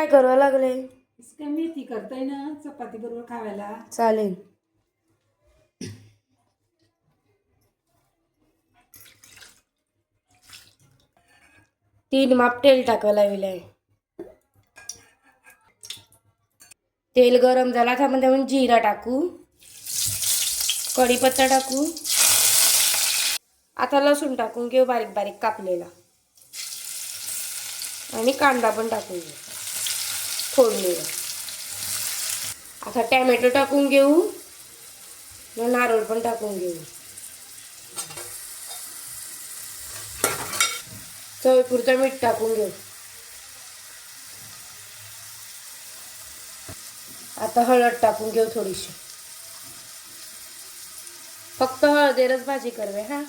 काय करावं लागले? काय मेथी करताय ना चपाती बरोबर खायला. चालेल. तीन माप तेल टाकावं लागले. तेल गरम झाला तर आपण त्यामध्ये जिरा टाकू, कढीपत्ता टाकू. आता लसूण टाकून घेऊ बारीक बारीक कापलेला आणि कांदा पण टाकून घेऊ फोडणीला. आता टोमॅटो टाकून घेऊ, नारळ पण टाकून घेऊ. चवीपुरतं मीठ टाकून घेऊ. आता हळद टाकून घेऊ थोडीशी. फक्त हळदीवरच भाजी करवे हा.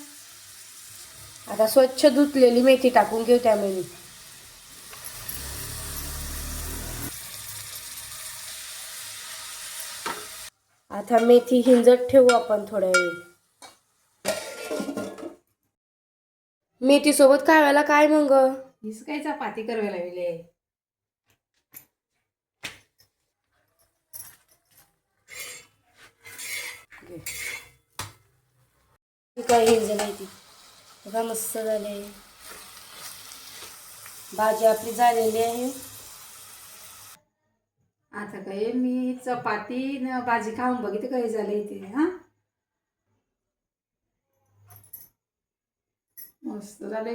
आता स्वच्छ धुतलेली मेथी टाकून घेऊ त्यामध्ये. आता मेथी हिंजत ठेवू आपण थोड्या वेळ. मेथी सोबत खायला काय मग? हीच काय चपाती करायला लागले. काय हिंजली ती बघा, मस्त झाले. भाजी आपली झालेली आहे. आता काय मी चपाती न भाजी खाऊन बघितली काय झाले ते. हा मस्त झाले.